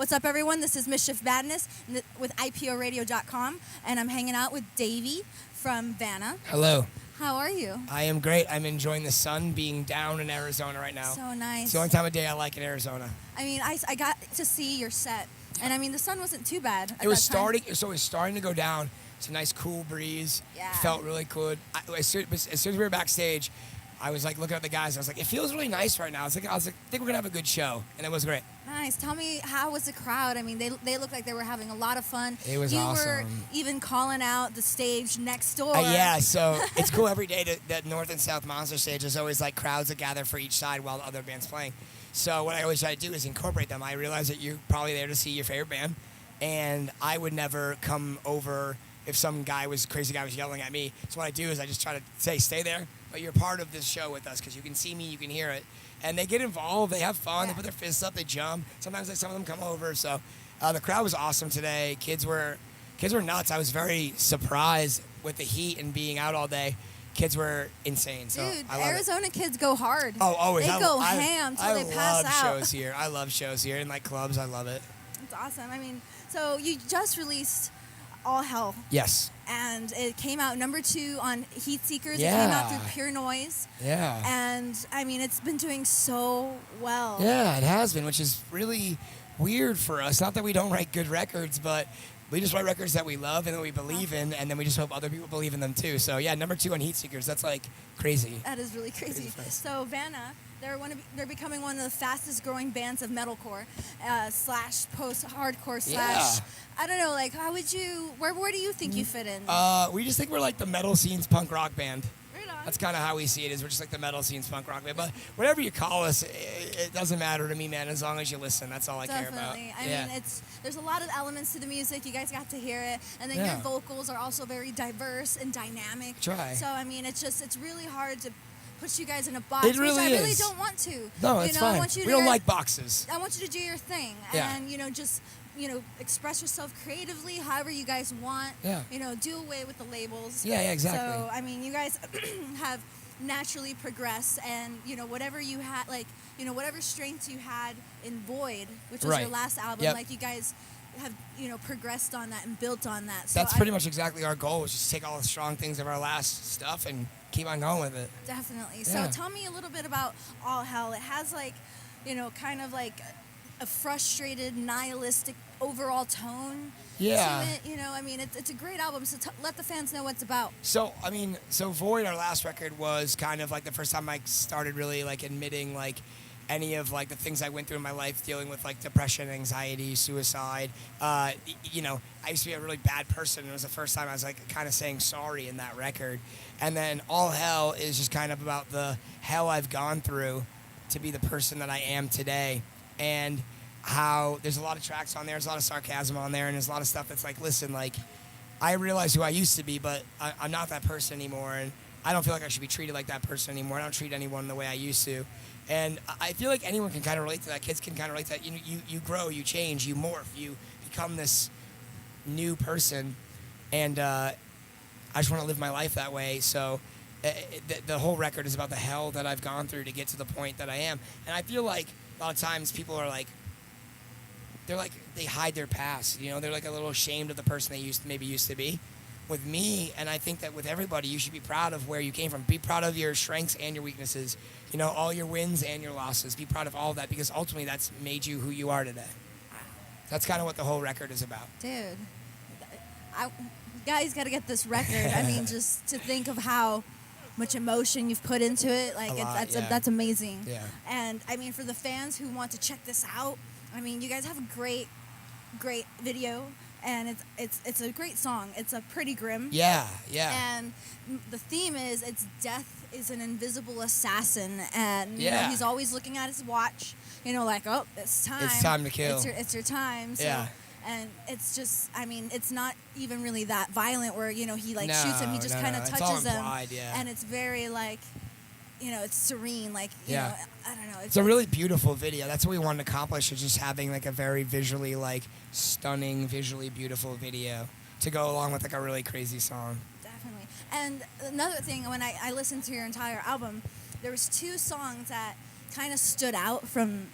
What's up, everyone? This is Mischief Madness with IPOradio.com, and I'm hanging out with Davey from Vanna. Hello. How are you? I am great. I'm enjoying the sun being down in Arizona right now. So nice. It's the only time of day I like in Arizona. I mean, I got to see your set, and I mean, the sun wasn't too bad. It was starting to go down. It's a nice cool breeze. Yeah. It felt really good. As soon as we were backstage, I was like looking at the guys. I was like, it feels really nice right now. I was like, I think we're gonna have a good show, and it was great. Nice. Tell me, how was the crowd? I mean, they looked like they were having a lot of fun. It was awesome. You were even calling out the stage next door. Yeah, so it's cool every day that North and South Monster Stage. There's always like crowds that gather for each side while the other band's playing. So what I always try to do is incorporate them. I realize that you're probably there to see your favorite band, and I would never come over if some crazy guy was yelling at me. So what I do is I just try to say, stay there, but you're part of this show with us because you can see me, you can hear it. And they get involved, they have fun, they put their fists up, they jump. Sometimes some of them come over. So the crowd was awesome today. Kids were nuts. I was very surprised with the heat and being out all day. Kids were insane. So Dude, I love Arizona kids go hard. Oh, always. They go ham till they pass out. I love shows here. I love shows here in like clubs. I love it. It's awesome. I mean, so you just released All Hell. Yes. And it came out number 2 on Heat Seekers. Yeah. It came out through Pure Noise. Yeah. And I mean, it's been doing so well. Yeah, it has been, which is really weird for us. Not that we don't write good records, but we just write records that we love and that we believe in, and then we just hope other people believe in them too. So yeah, number 2 on Heat Seekers. That's like crazy. That is really crazy. So Vanna, they're becoming one of the fastest growing bands of metalcore slash post-hardcore slash. I don't know, like, how would you? Where do you think you fit in? We just think we're like the metal scene's punk rock band. Right on. That's kind of how we see it. Is we're just like the metal scene's punk rock band. But whatever you call us, it doesn't matter to me, man. As long as you listen, that's all I care about. Definitely. I mean, there's a lot of elements to the music. You guys got to hear it, and then your vocals are also very diverse and dynamic. Try. So I mean, it's really hard to put you guys in a box. It really which I really is. don't want to. No, it's fine. We don't like boxes. I want you to do your thing, and just express yourself creatively, however you guys want. Yeah. Do away with the labels. Yeah, exactly. So I mean, you guys have naturally progressed, and whatever you had, like whatever strengths you had in Void, which was your last album, like you guys have progressed on that and built on that. So that's pretty much exactly our goal, is just take all the strong things of our last stuff and keep on going with it. Definitely. So tell me a little bit about All Hell. It has like kind of like a frustrated, nihilistic overall tone to it. I mean, it's a great album, so let the fans know what it's about. So Void, our last record, was kind of like the first time I started really like admitting like any of like the things I went through in my life, dealing with like depression, anxiety, suicide. I used to be a really bad person. It was the first time I was like kind of saying sorry in that record. And then All Hell is just kind of about the hell I've gone through to be the person that I am today. And how there's a lot of tracks on there, there's a lot of sarcasm on there, and there's a lot of stuff that's like, listen, like, I realize who I used to be, but I'm not that person anymore, and I don't feel like I should be treated like that person anymore. I don't treat anyone the way I used to. And I feel like anyone can kind of relate to that. Kids can kind of relate to that. You grow, you change, you morph, you become this new person, and I just want to live my life that way. So the whole record is about the hell that I've gone through to get to the point that I am. And I feel like a lot of times people are like, they hide their past, they're like a little ashamed of the person they used to be. With me, and I think that with everybody, you should be proud of where you came from. Be proud of your strengths and your weaknesses, all your wins and your losses. Be proud of all of that, because ultimately that's made you who you are today. That's kind of what the whole record is about. Dude, guys got to get this record. I mean, just to think of how much emotion you've put into it, like that's amazing. Yeah. And I mean, for the fans who want to check this out, I mean, you guys have a great video, and it's a great song. It's a pretty grim. Yeah. And the theme is death is an invisible assassin, and he's always looking at his watch. Like, oh, it's time. It's time to kill. It's your time. So, yeah. And it's just, I mean, it's not even really that violent where, he like shoots him. He just kind of touches him. And it's very like, it's serene. Like, I don't know. It's a really beautiful video. That's what we wanted to accomplish, is just having like a very visually like stunning, visually beautiful video to go along with like a really crazy song. Definitely. And another thing, when I listened to your entire album, there was 2 songs that kind of stood out from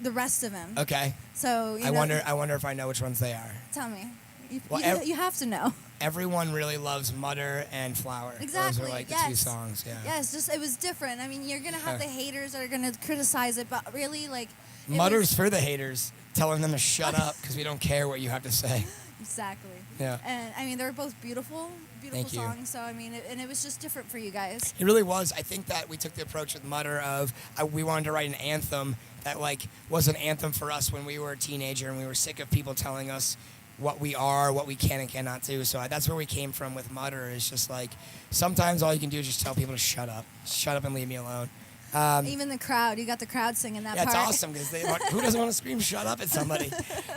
the rest of them. Okay. So I wonder if I know which ones they are. Tell me. You have to know. Everyone really loves Mutter and Flower. Exactly. Those are like the two songs. Yeah. Yes, just it was different. I mean, you're gonna have the haters that are gonna criticize it, but really, like, Mutter's for the haters, telling them to shut up because we don't care what you have to say. Exactly. Yeah. And I mean, they're both beautiful Thank you. songs. So I mean, and it was just different for you guys. It really was. I think that we took the approach with Mutter of we wanted to write an anthem that like was an anthem for us when we were a teenager and we were sick of people telling us what we are, what we can and cannot do. So that's where we came from with Mutter. Is just like sometimes all you can do is just tell people to shut up and leave me alone. Even the crowd, you got the crowd singing that part. Yeah, it's awesome because who doesn't want to scream "shut up" at somebody?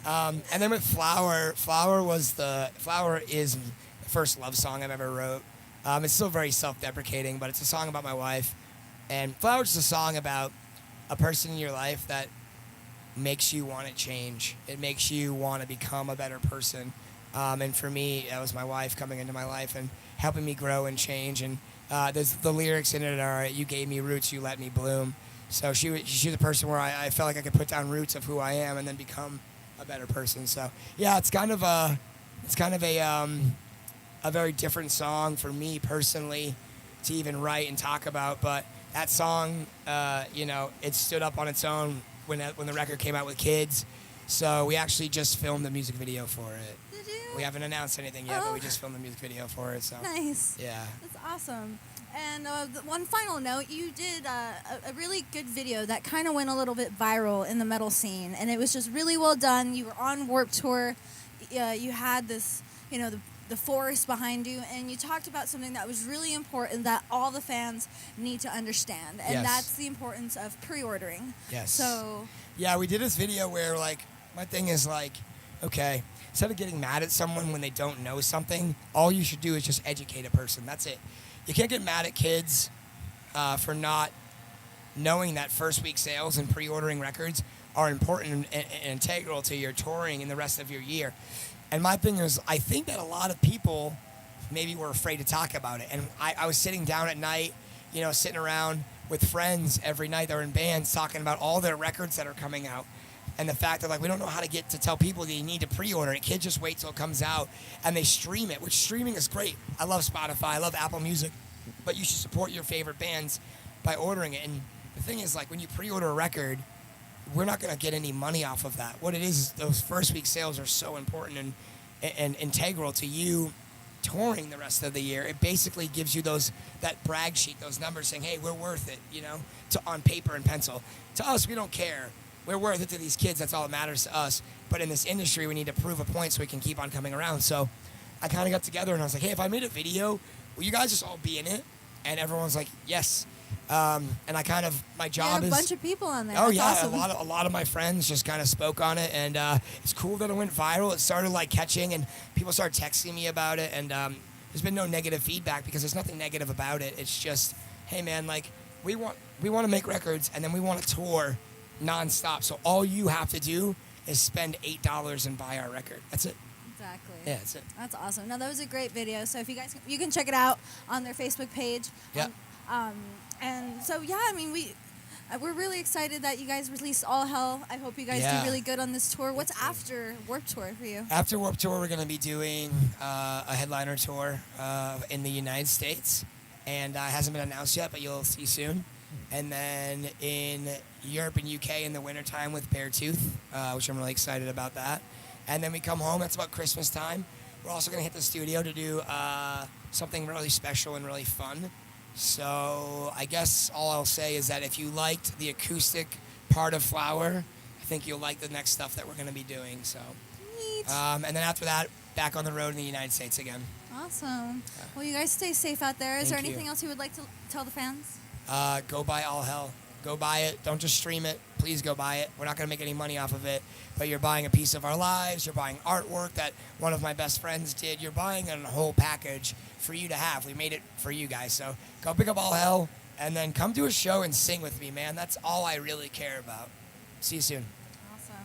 And then with Flower is the first love song I've ever wrote. It's still very self-deprecating, but it's a song about my wife. And Flower's a song about a person in your life that makes you want to change. It makes you want to become a better person. And for me, that was my wife coming into my life and helping me grow and change. And there's the lyrics in it are, "You gave me roots, you let me bloom." So she's a person where I felt like I could put down roots of who I am and then become a better person. So yeah, it's kind of a very different song for me personally to even write and talk about. But that song, it stood up on its own when the record came out with kids. So we actually just filmed the music video for it. Did you? We haven't announced anything yet, but we just filmed the music video for it. So nice. Yeah. That's awesome. And one final note, you did a really good video that kind of went a little bit viral in the metal scene, and it was just really well done. You were on Warped Tour. You had this, the forest behind you, and you talked about something that was really important that all the fans need to understand, and that's the importance of pre-ordering. Yes. So. Yeah, we did this video where, like, my thing is, like, okay, instead of getting mad at someone when they don't know something, all you should do is just educate a person. That's it. You can't get mad at kids for not knowing that first week sales and pre-ordering records are important and integral to your touring and the rest of your year. And my thing is, I think that a lot of people maybe were afraid to talk about it. And I was sitting down at night, sitting around with friends every night that were in bands talking about all their records that are coming out. And the fact that, like, we don't know how to get to tell people that you need to pre-order it. Kids just wait till it comes out and they stream it, which streaming is great. I love Spotify. I love Apple Music. But you should support your favorite bands by ordering it. And the thing is, like, when you pre-order a record, we're not going to get any money off of that. What it is those first week sales are so important and integral to you touring the rest of the year. It basically gives you that brag sheet, those numbers saying, hey, we're worth it, on paper and pencil. To us, we don't care. We're worth it to these kids. That's all that matters to us. But in this industry, we need to prove a point so we can keep on coming around. So I kind of got together and I was like, hey, if I made a video, will you guys just all be in it? And everyone's like, yes. And my job is... a bunch of people on there. Oh, That's yeah. awesome. A lot of my friends just kind of spoke on it. And it's cool that it went viral. It started, like, catching, and people started texting me about it. And there's been no negative feedback because there's nothing negative about it. It's just, hey, man, like, we want to make records, and then we want to tour nonstop. So all you have to do is spend $8 and buy our record. That's it. Exactly. Yeah, that's it. That's awesome. No, that was a great video. So if you can check it out on their Facebook page. Yeah. And so yeah, I mean we're really excited that you guys released All Hell. I hope you guys do really good on this tour. What's after Warped Tour for you? After Warped Tour, we're going to be doing a headliner tour in the United States, and it hasn't been announced yet, but you'll see soon. And then in Europe and UK in the wintertime with Beartooth, which I'm really excited about that. And then we come home. That's about Christmas time. We're also going to hit the studio to do something really special and really fun. So I guess all I'll say is that if you liked the acoustic part of Flower, I think you'll like the next stuff that we're going to be doing. So, Neat. And then after that, back on the road in the United States again. Awesome. Well, you guys stay safe out there. Is there Thank anything you. else you would like to tell the fans? Go buy All Hell. Go buy it. Don't just stream it. Please go buy it. We're not going to make any money off of it, but you're buying a piece of our lives. You're buying artwork that one of my best friends did. You're buying a whole package for you to have. We made it for you guys. So go pick up All Hell and then come to a show and sing with me, man. That's all I really care about. See you soon. Awesome.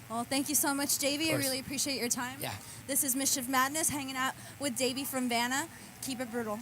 Well, thank you so much, Davey. I really appreciate your time. Yeah. This is Mischief Madness hanging out with Davey from Vanna. Keep it brutal.